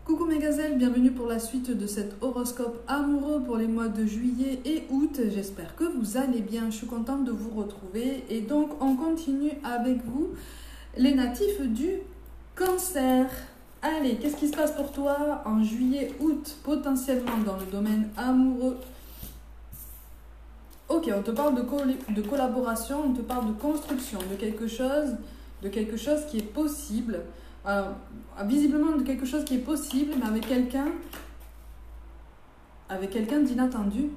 Coucou mes gazelles, bienvenue pour la suite de cet horoscope amoureux pour les mois de juillet et août. J'espère que vous allez bien, je suis contente de vous retrouver. Et donc on continue avec vous, les natifs du Cancer. Allez, qu'est-ce qui se passe pour toi en juillet, août, potentiellement dans le domaine amoureux? Ok, on te parle de collaboration, on te parle de construction, de quelque chose qui est possible. Alors, visiblement de quelque chose qui est possible, mais avec quelqu'un d'inattendu.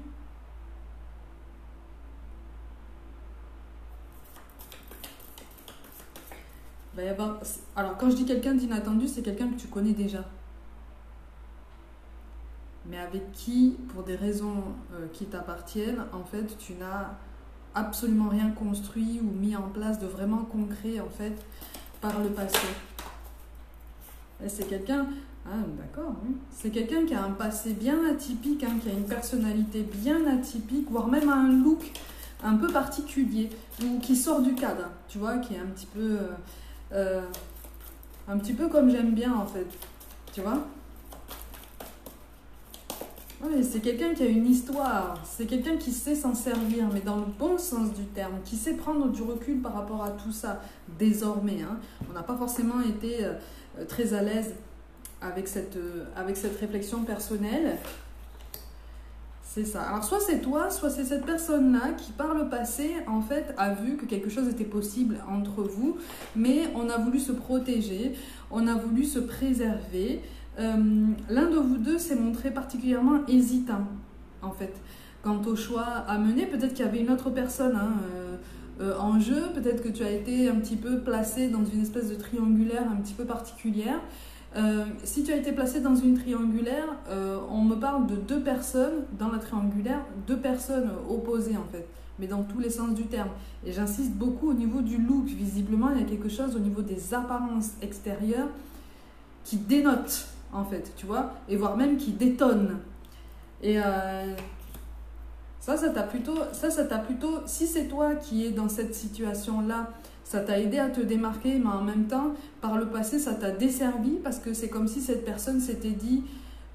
Alors, quand je dis quelqu'un d'inattendu, c'est quelqu'un que tu connais déjà. Mais avec qui, pour des raisons qui t'appartiennent, en fait, tu n'as absolument rien construit ou mis en place de vraiment concret, en fait, par le passé. C'est quelqu'un, d'accord, oui. C'est quelqu'un qui a un passé bien atypique, qui a une personnalité bien atypique, voire même un look un peu particulier, ou qui sort du cadre, tu vois, qui est un petit peu comme j'aime bien en fait, tu vois. Oui, c'est quelqu'un qui a une histoire, c'est quelqu'un qui sait s'en servir, mais dans le bon sens du terme, qui sait prendre du recul par rapport à tout ça, désormais. On n'a pas forcément été très à l'aise avec cette réflexion personnelle. C'est ça. Alors, soit c'est toi, soit c'est cette personne-là qui, par le passé, en fait, a vu que quelque chose était possible entre vous, mais on a voulu se protéger, on a voulu se préserver. L'un de vous deux s'est montré particulièrement hésitant, en fait, quant au choix à mener. Peut-être qu'il y avait une autre personne en jeu, peut-être que tu as été un petit peu placé dans une espèce de triangulaire un petit peu particulière. Si tu as été placé dans une triangulaire, on me parle de deux personnes dans la triangulaire, deux personnes opposées en fait, mais dans tous les sens du terme. Et j'insiste beaucoup au niveau du look. Visiblement, il y a quelque chose au niveau des apparences extérieures qui dénote en fait, tu vois, et voire même qui détonne. Et ça t'a plutôt, si c'est toi qui es dans cette situation-là, ça t'a aidé à te démarquer, mais en même temps, par le passé, ça t'a desservi parce que c'est comme si cette personne s'était dit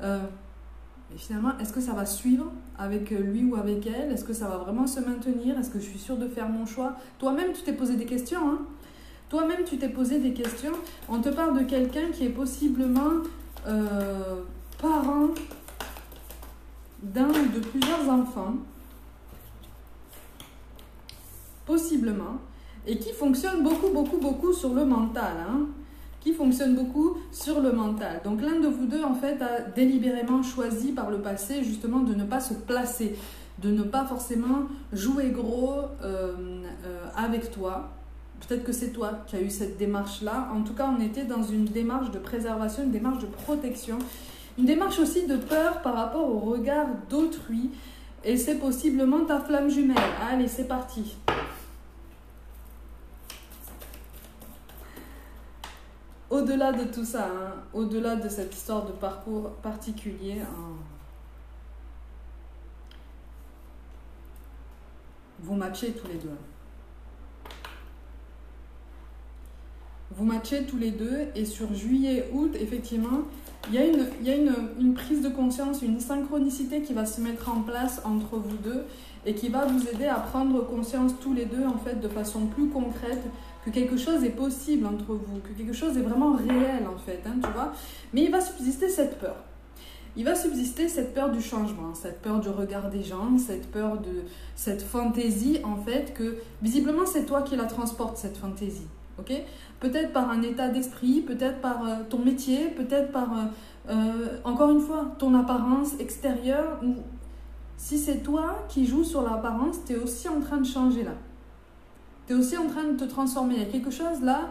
mais finalement, est-ce que ça va suivre avec lui ou avec elle? Est-ce que ça va vraiment se maintenir? Est-ce que je suis sûre de faire mon choix? Toi-même, tu t'es posé des questions, Toi-même, tu t'es posé des questions. On te parle de quelqu'un qui est possiblement parent d'un ou de plusieurs enfants, possiblement, et qui fonctionne beaucoup sur le mental, qui fonctionne beaucoup sur le mental. Donc l'un de vous deux, en fait, a délibérément choisi par le passé, justement, de ne pas se placer, de ne pas forcément jouer gros avec toi. Peut-être que c'est toi qui as eu cette démarche-là. En tout cas, on était dans une démarche de préservation, une démarche de protection, une démarche aussi de peur par rapport au regard d'autrui. Et c'est possiblement ta flamme jumelle. Allez, c'est parti. Au-delà de tout ça, au-delà de cette histoire de parcours particulier, vous matchez tous les deux. Vous matchez tous les deux et sur juillet-août, effectivement, il y a une prise de conscience, une synchronicité qui va se mettre en place entre vous deux et qui va vous aider à prendre conscience tous les deux, en fait, de façon plus concrète, que quelque chose est possible entre vous, que quelque chose est vraiment réel, en fait, tu vois. Mais il va subsister cette peur. Il va subsister cette peur du changement, cette peur du regard des gens, cette peur de cette fantaisie, en fait, que visiblement, c'est toi qui la transporte, cette fantaisie. Ok, peut-être par un état d'esprit, peut-être par ton métier, peut-être par, encore une fois, ton apparence extérieure. Ou si c'est toi qui joues sur l'apparence, tu es aussi en train de changer là. Tu es aussi en train de te transformer. Il y a quelque chose là,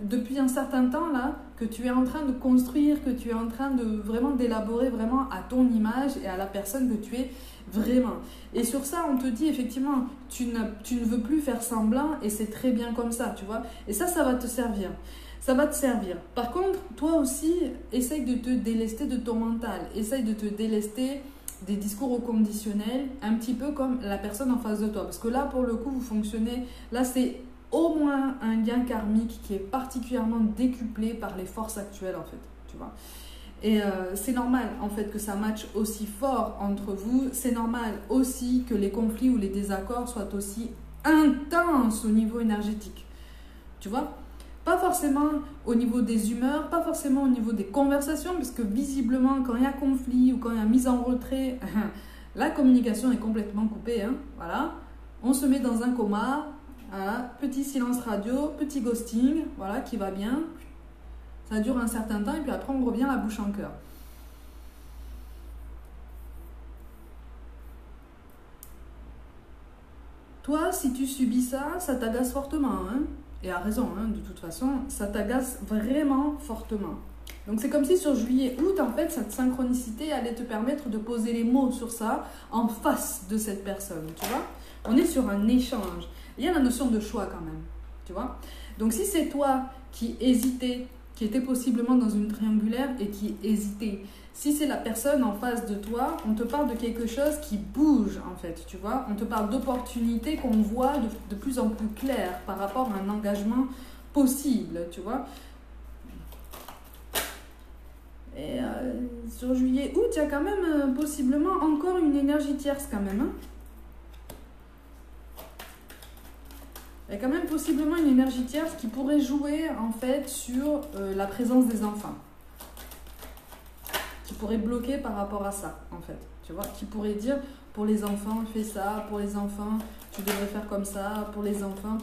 depuis un certain temps là, que tu es en train de construire, que tu es en train de vraiment d'élaborer vraiment à ton image et à la personne que tu es vraiment. Et sur ça, on te dit effectivement, tu ne veux plus faire semblant et c'est très bien comme ça, tu vois. Et ça va te servir. Ça va te servir. Par contre, toi aussi, essaye de te délester de ton mental. Essaye de te délester des discours au conditionnel, un petit peu comme la personne en face de toi. Parce que là, pour le coup, vous fonctionnez... Là, c'est au moins un lien karmique qui est particulièrement décuplé par les forces actuelles, en fait, tu vois. Et c'est normal en fait que ça matche aussi fort entre vous. C'est normal aussi que les conflits ou les désaccords soient aussi intenses au niveau énergétique. Tu vois? Pas forcément au niveau des humeurs, pas forcément au niveau des conversations, parce que visiblement, quand il y a conflit ou quand il y a mise en retrait, la communication est complètement coupée. Hein, voilà. On se met dans un coma, voilà, petit silence radio, petit ghosting, voilà, qui va bien. Ça dure un certain temps et puis après on revient la bouche en cœur. Toi, si tu subis ça, ça t'agace fortement, hein. Et à raison, hein, de toute façon, ça t'agace vraiment fortement. Donc c'est comme si sur juillet-août, en fait, cette synchronicité allait te permettre de poser les mots sur ça en face de cette personne, tu vois. On est sur un échange. Il y a la notion de choix quand même, tu vois. Donc si c'est toi qui hésitais, qui était possiblement dans une triangulaire et qui hésitait, si c'est la personne en face de toi, on te parle de quelque chose qui bouge en fait, tu vois. On te parle d'opportunités qu'on voit de plus en plus claires par rapport à un engagement possible, tu vois. Et sur juillet-août, il y a quand même possiblement encore une énergie tierce quand même. Hein. Il y a quand même possiblement une énergie tierce qui pourrait jouer en fait sur la présence des enfants. Qui pourrait bloquer par rapport à ça en fait. Tu vois, qui pourrait dire pour les enfants, fais ça, pour les enfants, tu devrais faire comme ça, pour les enfants,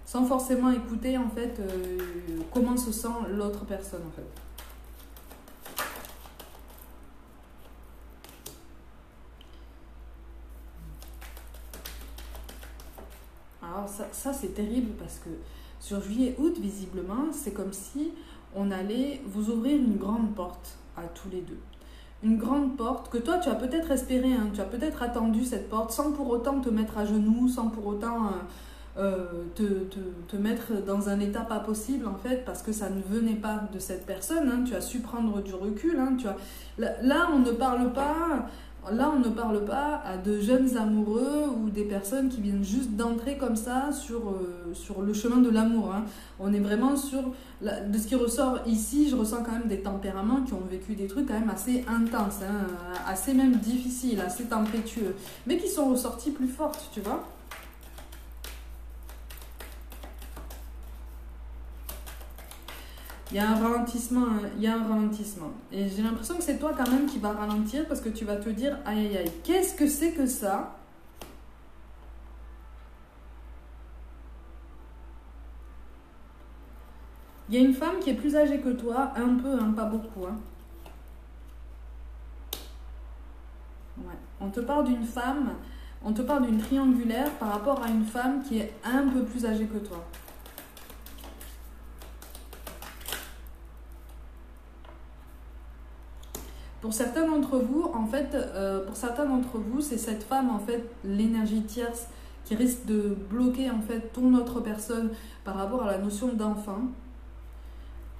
sans forcément écouter en fait comment se sent l'autre personne en fait. Alors ça c'est terrible parce que sur juillet-août, visiblement, c'est comme si on allait vous ouvrir une grande porte à tous les deux. Une grande porte que toi tu as peut-être espéré, hein, tu as peut-être attendu cette porte sans pour autant te mettre à genoux, sans pour autant te mettre dans un état pas possible en fait, parce que ça ne venait pas de cette personne, hein, tu as su prendre du recul, hein, là on ne parle pas... Là, on ne parle pas à de jeunes amoureux ou des personnes qui viennent juste d'entrer comme ça sur le chemin de l'amour. Hein. On est vraiment sur... de ce qui ressort ici, je ressens quand même des tempéraments qui ont vécu des trucs quand même assez intenses, hein, assez même difficiles, assez tempétueux, mais qui sont ressortis plus fortes, tu vois. Il y a un ralentissement, hein, il y a un ralentissement. Et j'ai l'impression que c'est toi quand même qui va ralentir parce que tu vas te dire, aïe aïe aïe, qu'est-ce que c'est que ça? Il y a une femme qui est plus âgée que toi, un peu, hein, pas beaucoup. Hein. Ouais. On te parle d'une femme, on te parle d'une triangulaire par rapport à une femme qui est un peu plus âgée que toi. Pour certains d'entre vous, en fait, c'est cette femme, en fait, l'énergie tierce qui risque de bloquer, en fait, ton autre personne par rapport à la notion d'enfant.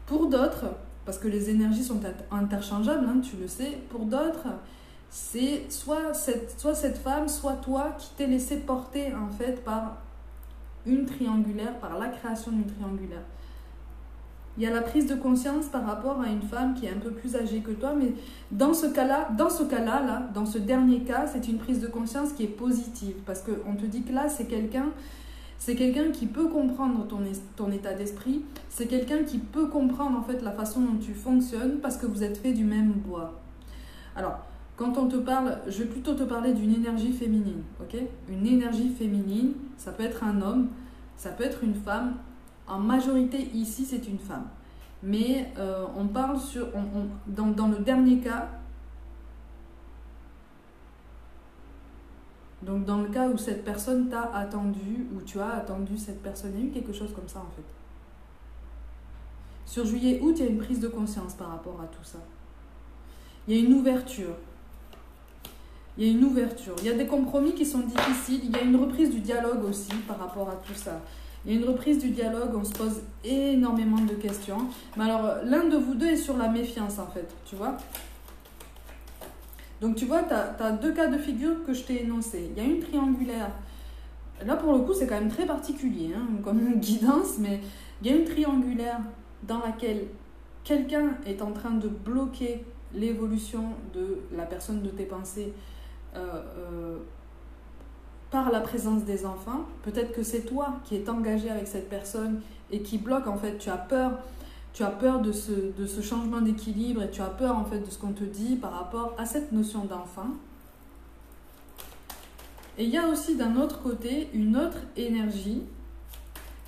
Pour d'autres, parce que les énergies sont interchangeables, hein, tu le sais, pour d'autres, c'est soit cette femme, soit toi qui t'es laissé porter, en fait, par une triangulaire, par la création d'une triangulaire. Il y a la prise de conscience par rapport à une femme qui est un peu plus âgée que toi, mais dans ce cas-là, dans ce dernier cas, c'est une prise de conscience qui est positive, parce qu'on te dit que là, c'est quelqu'un qui peut comprendre ton état d'esprit, c'est quelqu'un qui peut comprendre en fait la façon dont tu fonctionnes, parce que vous êtes fait du même bois. Alors, quand on te parle, je vais plutôt te parler d'une énergie féminine, ok? Une énergie féminine, ça peut être un homme, ça peut être une femme. En majorité, ici, c'est une femme. Mais on parle dans le dernier cas, donc dans le cas où cette personne t'a attendu, ou tu as attendu cette personne, il y a eu quelque chose comme ça en fait. Sur juillet-août, il y a une prise de conscience par rapport à tout ça. Il y a une ouverture. Il y a une ouverture. Il y a des compromis qui sont difficiles. Il y a une reprise du dialogue aussi par rapport à tout ça. Il y a une reprise du dialogue, on se pose énormément de questions. Mais alors, l'un de vous deux est sur la méfiance, en fait, tu vois. Donc, tu vois, tu as deux cas de figure que je t'ai énoncés. Il y a une triangulaire. Là, pour le coup, c'est quand même très particulier, hein, comme une guidance, mais il y a une triangulaire dans laquelle quelqu'un est en train de bloquer l'évolution de la personne de tes pensées par la présence des enfants. Peut-être que c'est toi qui es engagé avec cette personne et qui bloque, en fait, tu as peur de ce changement d'équilibre et tu as peur, en fait, de ce qu'on te dit par rapport à cette notion d'enfant. Et il y a aussi d'un autre côté une autre énergie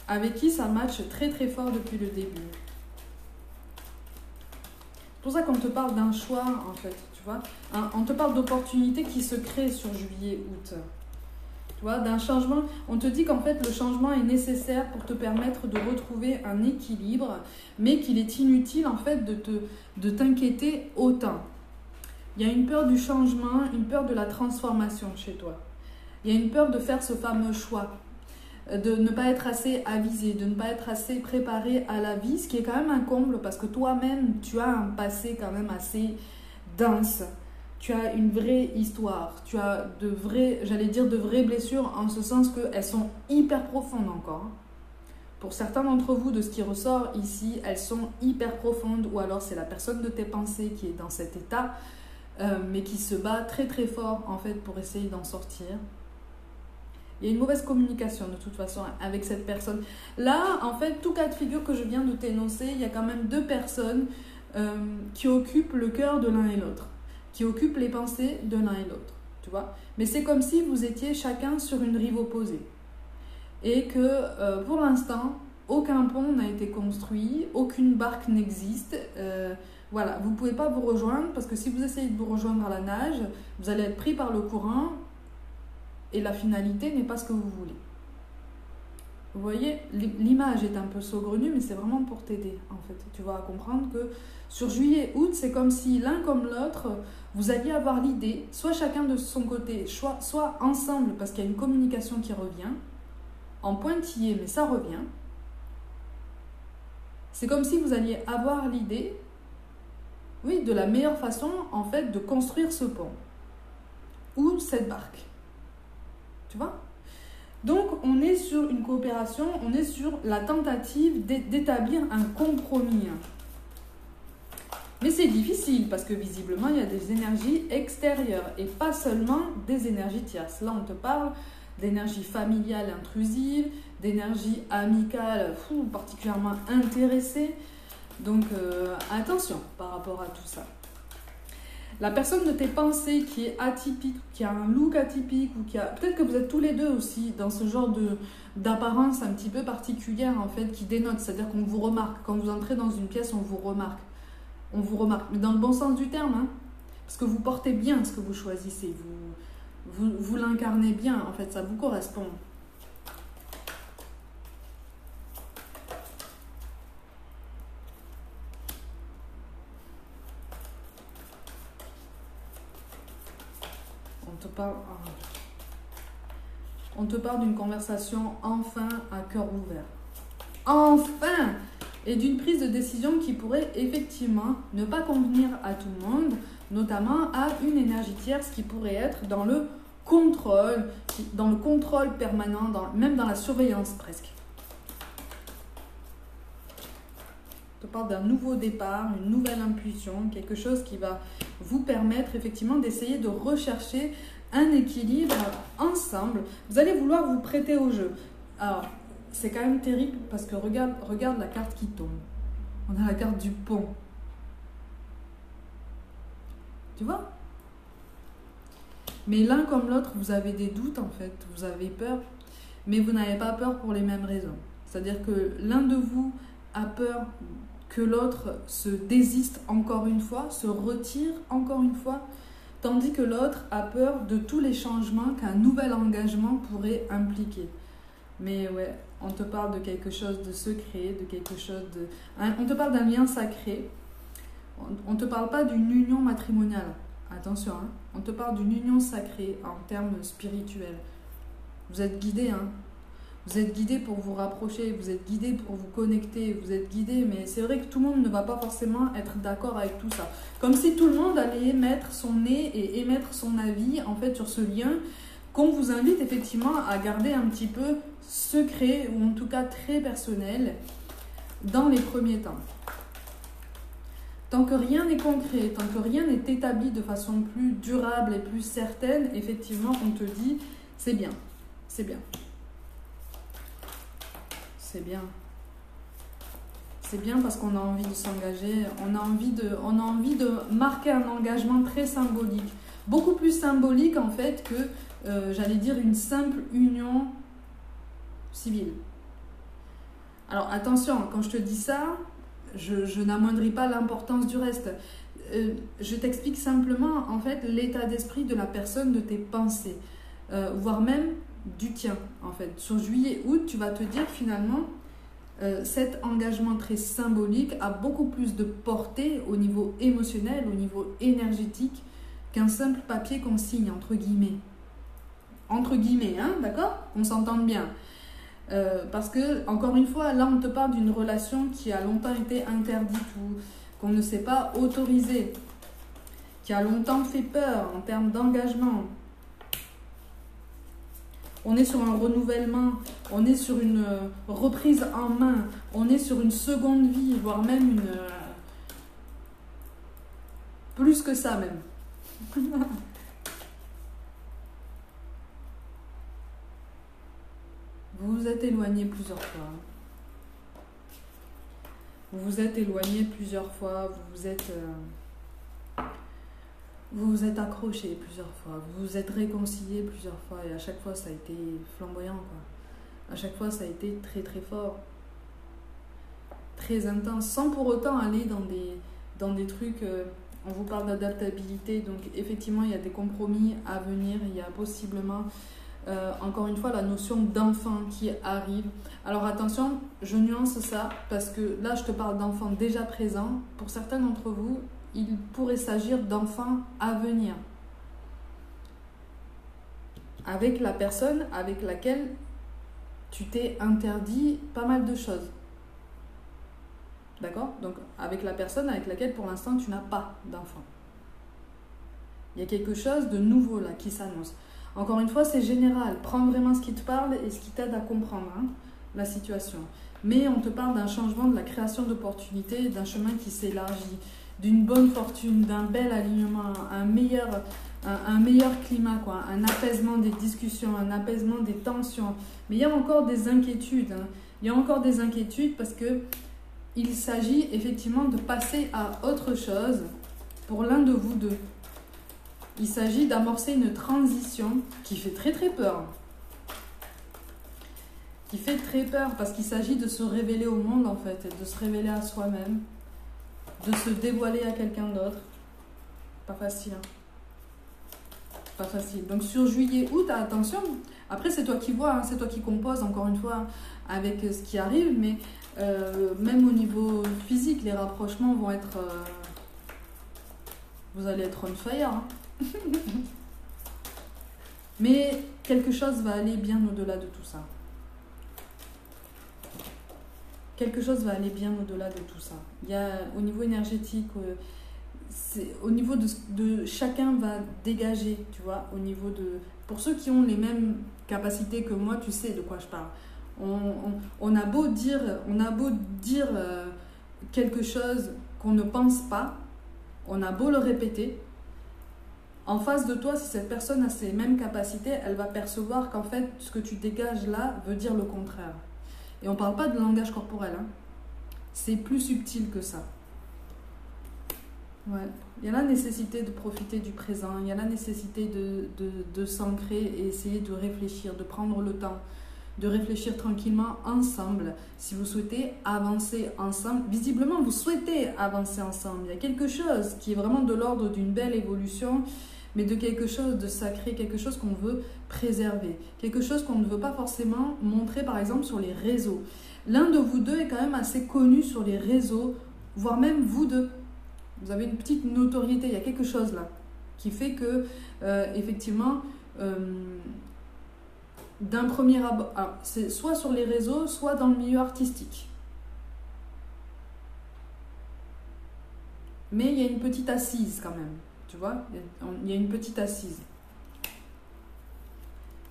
avec qui ça matche très très fort depuis le début. C'est pour ça qu'on te parle d'un choix, en fait, tu vois. On te parle d'opportunités qui se créent sur juillet-août. Tu vois, d'un changement. On te dit qu'en fait, le changement est nécessaire pour te permettre de retrouver un équilibre, mais qu'il est inutile, en fait, de t'inquiéter autant. Il y a une peur du changement, une peur de la transformation chez toi. Il y a une peur de faire ce fameux choix, de ne pas être assez avisé, de ne pas être assez préparé à la vie, ce qui est quand même un comble parce que toi-même, tu as un passé quand même assez dense. Tu as une vraie histoire, tu as de vraies blessures en ce sens qu'elles sont hyper profondes encore. Pour certains d'entre vous, de ce qui ressort ici, elles sont hyper profondes ou alors c'est la personne de tes pensées qui est dans cet état, mais qui se bat très très fort en fait pour essayer d'en sortir. Il y a une mauvaise communication de toute façon avec cette personne. Là, en fait, tout cas de figure que je viens de t'énoncer, il y a quand même deux personnes qui occupent le cœur de l'un et l'autre, qui occupent les pensées de l'un et l'autre, tu vois. Mais c'est comme si vous étiez chacun sur une rive opposée. Et que pour l'instant, aucun pont n'a été construit, aucune barque n'existe. Voilà, vous ne pouvez pas vous rejoindre parce que si vous essayez de vous rejoindre à la nage, vous allez être pris par le courant. Et la finalité n'est pas ce que vous voulez. Vous voyez, l'image est un peu saugrenue, mais c'est vraiment pour t'aider, en fait. Tu vas comprendre que sur juillet-août, c'est comme si l'un comme l'autre, vous alliez avoir l'idée, soit chacun de son côté, soit ensemble, parce qu'il y a une communication qui revient, en pointillé, mais ça revient. C'est comme si vous alliez avoir l'idée, oui, de la meilleure façon, en fait, de construire ce pont ou cette barque. Tu vois? Donc, on est sur une coopération, on est sur la tentative d'établir un compromis. Mais c'est difficile parce que visiblement, il y a des énergies extérieures et pas seulement des énergies tierces. Là, on te parle d'énergie familiale intrusive, d'énergie amicale particulièrement intéressée. Donc, attention par rapport à tout ça. La personne de tes pensées qui est atypique, qui a un look atypique, ou qui a... Peut-être que vous êtes tous les deux aussi dans ce genre d'apparence un petit peu particulière, en fait, qui dénote. C'est-à-dire qu'on vous remarque. Quand vous entrez dans une pièce, on vous remarque. On vous remarque. Mais dans le bon sens du terme, hein. Parce que vous portez bien ce que vous choisissez. Vous l'incarnez bien, en fait. Ça vous correspond. On te parle d'une conversation enfin à cœur ouvert. Enfin! Et d'une prise de décision qui pourrait effectivement ne pas convenir à tout le monde, notamment à une énergie tierce qui pourrait être dans le contrôle permanent, même dans la surveillance presque. On te parle d'un nouveau départ, une nouvelle intuition, quelque chose qui va vous permettre effectivement d'essayer de rechercher un équilibre ensemble. Vous allez vouloir vous prêter au jeu. Alors, c'est quand même terrible parce que regarde la carte qui tombe. On a la carte du pont. Tu vois? Mais l'un comme l'autre, vous avez des doutes en fait. Vous avez peur. Mais vous n'avez pas peur pour les mêmes raisons. C'est-à-dire que l'un de vous a peur que l'autre se désiste encore une fois, se retire encore une fois, tandis que l'autre a peur de tous les changements qu'un nouvel engagement pourrait impliquer. Mais ouais, on te parle de quelque chose de secret, de quelque chose de... On te parle d'un lien sacré. On ne te parle pas d'une union matrimoniale. Attention, hein. On te parle d'une union sacrée en termes spirituels. Vous êtes guidés, hein. Vous êtes guidés pour vous rapprocher, vous êtes guidés pour vous connecter, vous êtes guidés, mais c'est vrai que tout le monde ne va pas forcément être d'accord avec tout ça. Comme si tout le monde allait émettre son nez et émettre son avis en fait sur ce lien qu'on vous invite effectivement à garder un petit peu secret ou en tout cas très personnel dans les premiers temps. Tant que rien n'est concret, tant que rien n'est établi de façon plus durable et plus certaine, effectivement, on te dit, c'est bien, c'est bien. C'est bien. C'est bien parce qu'on a envie de s'engager, on a envie de marquer un engagement très symbolique. Beaucoup plus symbolique en fait que, j'allais dire, une simple union civile. Alors attention, quand je te dis ça, je n'amoindris pas l'importance du reste. Je t'explique simplement en fait l'état d'esprit de la personne, de tes pensées, voire même du tien en fait. Sur juillet-août, tu vas te dire finalement cet engagement très symbolique a beaucoup plus de portée au niveau émotionnel, au niveau énergétique qu'un simple papier qu'on signe entre guillemets. Entre guillemets, hein, d'accord? On s'entende bien. Parce que, encore une fois, là on te parle d'une relation qui a longtemps été interdite ou qu'on ne s'est pas autorisé, qui a longtemps fait peur en termes d'engagement. On est sur un renouvellement, on est sur une reprise en main, on est sur une seconde vie, voire même une... plus que ça même. Vous vous êtes éloigné plusieurs fois. Vous vous êtes éloigné plusieurs fois, vous vous êtes accroché plusieurs fois, vous vous êtes réconcilié plusieurs fois et à chaque fois ça a été flamboyant quoi. À chaque fois ça a été très très fort, très intense, sans pour autant aller dans des trucs, on vous parle d'adaptabilité, donc effectivement il y a des compromis à venir, il y a possiblement... encore une fois, la notion d'enfant qui arrive. Alors attention, je nuance ça parce que là, je te parle d'enfants déjà présents. Pour certains d'entre vous, il pourrait s'agir d'enfants à venir. Avec la personne avec laquelle tu t'es interdit pas mal de choses. D'accord? Donc, avec la personne avec laquelle, pour l'instant, tu n'as pas d'enfant. Il y a quelque chose de nouveau là qui s'annonce. Encore une fois, c'est général. Prends vraiment ce qui te parle et ce qui t'aide à comprendre la situation. Mais on te parle d'un changement, de la création d'opportunités, d'un chemin qui s'élargit, d'une bonne fortune, d'un bel alignement, un meilleur climat, quoi, un apaisement des discussions, un apaisement des tensions. Mais il y a encore des inquiétudes. Il y a encore des inquiétudes parce que il s'agit effectivement de passer à autre chose pour l'un de vous deux. Il s'agit d'amorcer une transition qui fait très très peur. Qui fait très peur parce qu'il s'agit de se révéler au monde en fait, et de se révéler à soi-même, de se dévoiler à quelqu'un d'autre. Pas facile. Pas facile. Donc sur juillet-août, attention. Après c'est toi qui vois, c'est toi qui composes encore une fois avec ce qui arrive, mais même au niveau physique, les rapprochements vont être... vous allez être on fire. Mais quelque chose va aller bien au-delà de tout ça. Quelque chose va aller bien au-delà de tout ça. Il y a au niveau énergétique, au niveau de chacun va dégager, tu vois, au niveau de... Pour ceux qui ont les mêmes capacités que moi, tu sais de quoi je parle. On a beau dire quelque chose qu'on ne pense pas, on a beau le répéter, en face de toi, si cette personne a ces mêmes capacités, elle va percevoir qu'en fait, ce que tu dégages là veut dire le contraire. Et on ne parle pas de langage corporel. C'est plus subtil que ça. Ouais. Il y a la nécessité de profiter du présent. Il y a la nécessité de s'ancrer et essayer de réfléchir, de prendre le temps, de réfléchir tranquillement ensemble. Si vous souhaitez avancer ensemble, visiblement vous souhaitez avancer ensemble. Il y a quelque chose qui est vraiment de l'ordre d'une belle évolution, mais de quelque chose de sacré, quelque chose qu'on veut préserver, quelque chose qu'on ne veut pas forcément montrer par exemple sur les réseaux. L'un de vous deux est quand même assez connu sur les réseaux, voire même vous deux. Vous avez une petite notoriété, il y a quelque chose là qui fait que effectivement d'un premier abord, c'est soit sur les réseaux, soit dans le milieu artistique. Mais il y a une petite assise quand même. Tu vois, il y a une petite assise.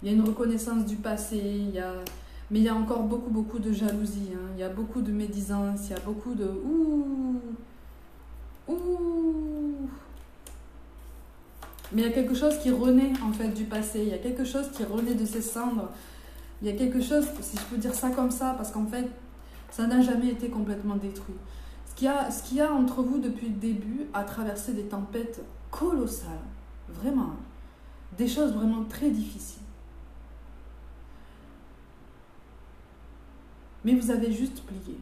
Il y a une reconnaissance du passé, mais il y a encore beaucoup de jalousie. Il y a beaucoup de médisance, il y a beaucoup de... Ouh, Mais il y a quelque chose qui renaît en fait du passé, il y a quelque chose qui renaît de ses cendres. Il y a quelque chose, si je peux dire ça comme ça, parce qu'en fait, ça n'a jamais été complètement détruit. Ce qu'il y a entre vous depuis le début a traversé des tempêtes colossales, vraiment, des choses vraiment très difficiles. Mais vous avez juste plié.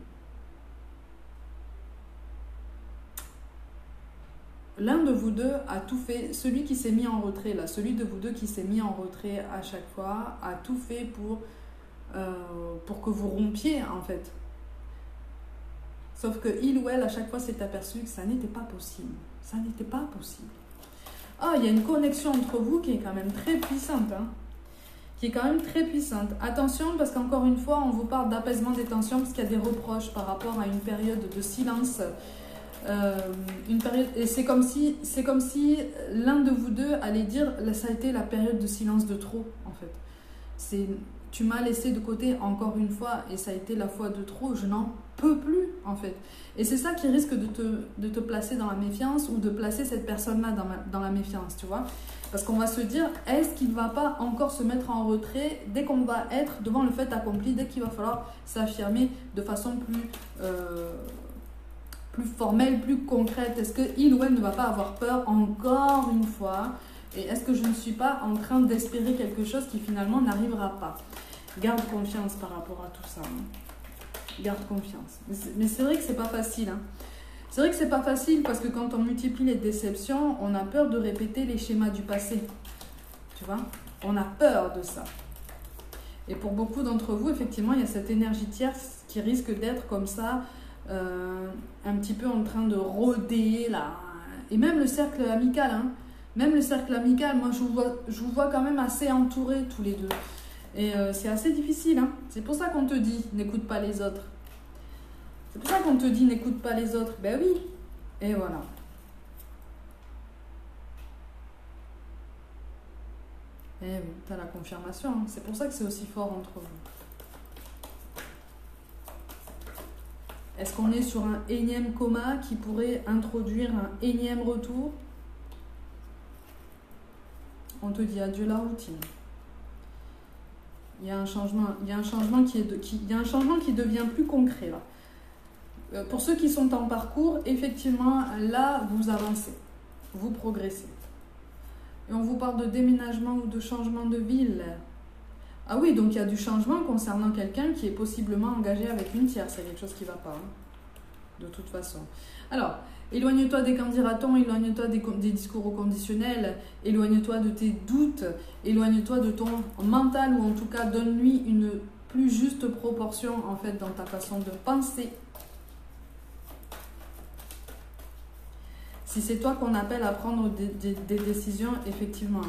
L'un de vous deux a tout fait, celui qui s'est mis en retrait, là, celui de vous deux qui s'est mis en retrait à chaque fois, a tout fait pour que vous rompiez, en fait. Sauf que il ou elle, à chaque fois, s'est aperçu que ça n'était pas possible. Ça n'était pas possible. Ah, il y a une connexion entre vous qui est quand même très puissante, hein. Qui est quand même très puissante. Attention, parce qu'encore une fois, on vous parle d'apaisement des tensions, parce qu'il y a des reproches par rapport à une période de silence. Et c'est comme si l'un de vous deux allait dire, ça a été la période de silence de trop, en fait. Tu m'as laissé de côté encore une fois, et ça a été la fois de trop, je n'en peux plus, en fait. Et c'est ça qui risque de te placer dans la méfiance, ou de placer cette personne-là dans la méfiance, tu vois. Parce qu'on va se dire, est-ce qu'il ne va pas encore se mettre en retrait dès qu'on va être devant le fait accompli, dès qu'il va falloir s'affirmer de façon plus formelle, plus concrète? Est-ce qu'il ou elle ne va pas avoir peur encore une fois? Et est-ce que je ne suis pas en train d'espérer quelque chose qui finalement n'arrivera pas? Garde confiance par rapport à tout ça. Hein. Garde confiance. Mais c'est vrai que c'est pas facile. Hein. C'est vrai que c'est pas facile parce que quand on multiplie les déceptions, on a peur de répéter les schémas du passé. Tu vois? On a peur de ça. Et pour beaucoup d'entre vous, effectivement, il y a cette énergie tierce qui risque d'être comme ça, un petit peu en train de rôder là. Et même le cercle amical, hein. Même le cercle amical, moi je vous vois quand même assez entourés tous les deux. Et c'est assez difficile, hein. C'est pour ça qu'on te dit, n'écoute pas les autres. C'est pour ça qu'on te dit, n'écoute pas les autres. Ben oui. Et voilà. Et oui, tu as la confirmation. Hein. C'est pour ça que c'est aussi fort entre vous. Est-ce qu'on est sur un énième coma qui pourrait introduire un énième retour? On te dit adieu la routine. Il y a un changement, qui devient plus concret là. Pour ceux qui sont en parcours, effectivement, là, vous avancez, vous progressez. Et on vous parle de déménagement ou de changement de ville. Ah oui, donc il y a du changement concernant quelqu'un qui est possiblement engagé avec une tierce. C'est quelque chose qui ne va pas, hein, de toute façon. Alors, éloigne-toi des candidatons, éloigne-toi des discours conditionnels, éloigne-toi de tes doutes, éloigne-toi de ton mental, ou en tout cas, donne-lui une plus juste proportion, en fait, dans ta façon de penser. Si c'est toi qu'on appelle à prendre des décisions, effectivement.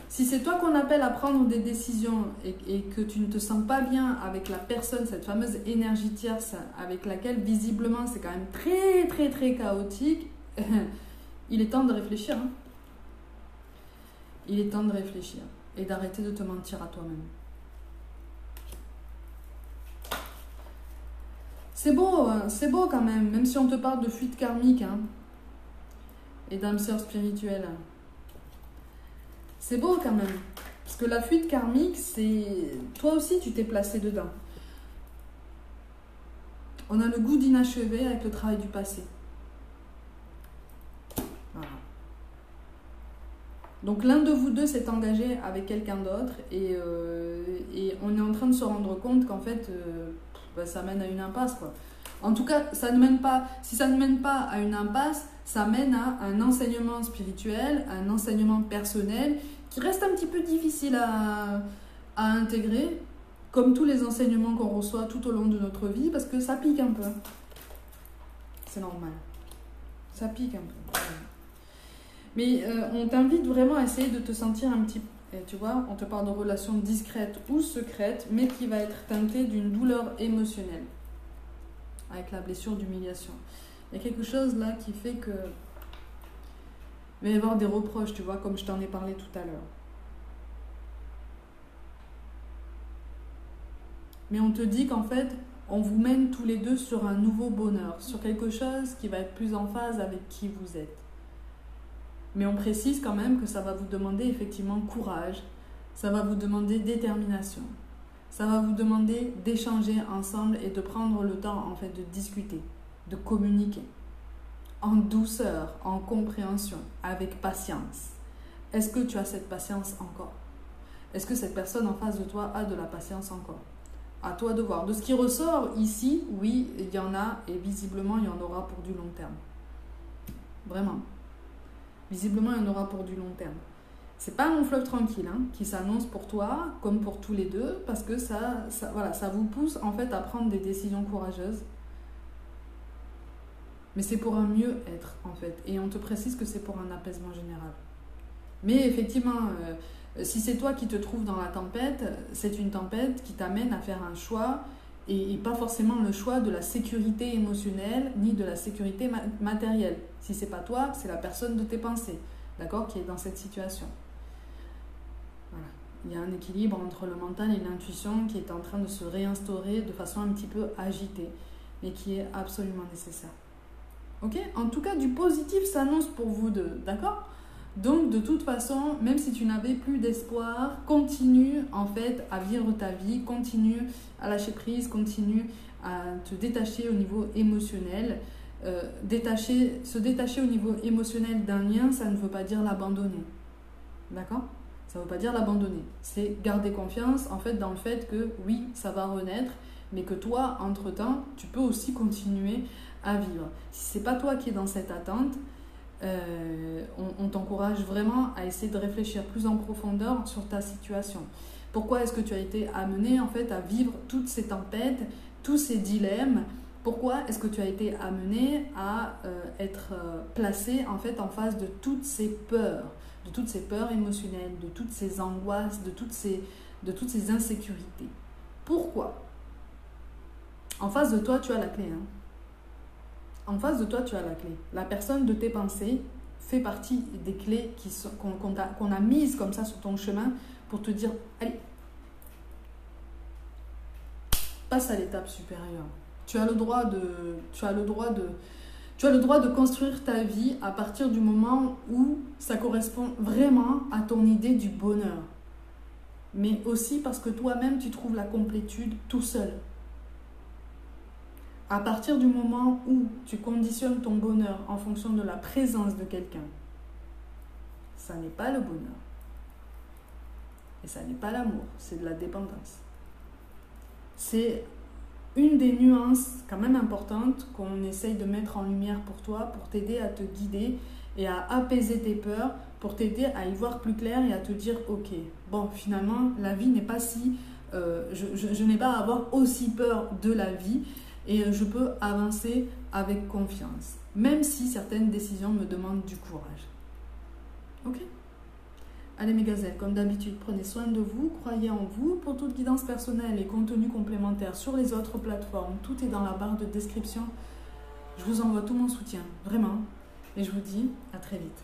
Si c'est toi qu'on appelle à prendre des décisions et que tu ne te sens pas bien avec la personne, cette fameuse énergie tierce avec laquelle visiblement c'est quand même très très très chaotique, il est temps de réfléchir. Hein. Il est temps de réfléchir et d'arrêter de te mentir à toi-même. C'est beau quand même si on te parle de fuite karmique, hein. Et d'âme sœur spirituelle. C'est beau quand même. Parce que la fuite karmique, c'est... Toi aussi, tu t'es placé dedans. On a le goût d'inachevé avec le travail du passé. Voilà. Donc l'un de vous deux s'est engagé avec quelqu'un d'autre et on est en train de se rendre compte qu'en fait, ça mène à une impasse, quoi. En tout cas, ça ne mène pas, si ça ne mène pas à une impasse, ça mène à un enseignement spirituel, un enseignement personnel qui reste un petit peu difficile à intégrer, comme tous les enseignements qu'on reçoit tout au long de notre vie, parce que ça pique un peu. C'est normal. Ça pique un peu. Mais on t'invite vraiment à essayer de te sentir un petit peu, tu vois, on te parle de relations discrètes ou secrètes, mais qui va être teintée d'une douleur émotionnelle. Avec la blessure d'humiliation. Il y a quelque chose là qui fait que il va y avoir des reproches, tu vois, comme je t'en ai parlé tout à l'heure. Mais on te dit qu'en fait, on vous mène tous les deux sur un nouveau bonheur, sur quelque chose qui va être plus en phase avec qui vous êtes. Mais on précise quand même que ça va vous demander effectivement courage, ça va vous demander détermination, ça va vous demander d'échanger ensemble et de prendre le temps en fait de discuter, de communiquer en douceur, en compréhension, avec patience. Est-ce que tu as cette patience encore? Est-ce que cette personne en face de toi a de la patience encore? À toi de voir. De ce qui ressort ici, oui, il y en a et visiblement il y en aura pour du long terme. Vraiment. Visiblement il y en aura pour du long terme. C'est pas un long fleuve tranquille hein, qui s'annonce pour toi comme pour tous les deux parce que voilà, ça vous pousse en fait à prendre des décisions courageuses. Mais c'est pour un mieux-être en fait. Et on te précise que c'est pour un apaisement général. Mais effectivement, si c'est toi qui te trouves dans la tempête, c'est une tempête qui t'amène à faire un choix et pas forcément le choix de la sécurité émotionnelle ni de la sécurité matérielle. Si c'est pas toi, c'est la personne de tes pensées, d'accord, qui est dans cette situation. Voilà. Il y a un équilibre entre le mental et l'intuition qui est en train de se réinstaurer de façon un petit peu agitée, mais qui est absolument nécessaire. Ok? En tout cas, du positif s'annonce pour vous deux, d'accord? Donc, de toute façon, même si tu n'avais plus d'espoir, continue en fait à vivre ta vie, continue à lâcher prise, continue à te détacher au niveau émotionnel. Se détacher au niveau émotionnel d'un lien, ça ne veut pas dire l'abandonner. D'accord? Ça ne veut pas dire l'abandonner. C'est garder confiance en fait dans le fait que oui, ça va renaître, mais que toi, entre-temps, tu peux aussi continuer à vivre. Si ce n'est pas toi qui es dans cette attente, on t'encourage vraiment à essayer de réfléchir plus en profondeur sur ta situation. Pourquoi est-ce que tu as été amené en fait à vivre toutes ces tempêtes, tous ces dilemmes? Pourquoi est-ce que tu as été amené à être placé en fait en face de toutes ces peurs émotionnelles, de toutes ces angoisses, de toutes ces insécurités? Pourquoi? En face de toi, tu as la clé. Hein. En face de toi, tu as la clé. La personne de tes pensées fait partie des clés qu'on a mises comme ça sur ton chemin pour te dire, allez, passe à l'étape supérieure. Tu as le droit de construire ta vie à partir du moment où ça correspond vraiment à ton idée du bonheur. Mais aussi parce que toi-même, tu trouves la complétude tout seul. À partir du moment où tu conditionnes ton bonheur en fonction de la présence de quelqu'un, ça n'est pas le bonheur. Et ça n'est pas l'amour, c'est de la dépendance. C'est une des nuances quand même importantes qu'on essaye de mettre en lumière pour toi, pour t'aider à te guider et à apaiser tes peurs, pour t'aider à y voir plus clair et à te dire, ok, bon, finalement, la vie n'est pas si... je n'ai pas à avoir aussi peur de la vie, et je peux avancer avec confiance, même si certaines décisions me demandent du courage. Ok? Allez mes gazelles, comme d'habitude, prenez soin de vous, croyez en vous. Pour toute guidance personnelle et contenu complémentaire sur les autres plateformes, tout est dans la barre de description. Je vous envoie tout mon soutien, vraiment. Et je vous dis à très vite.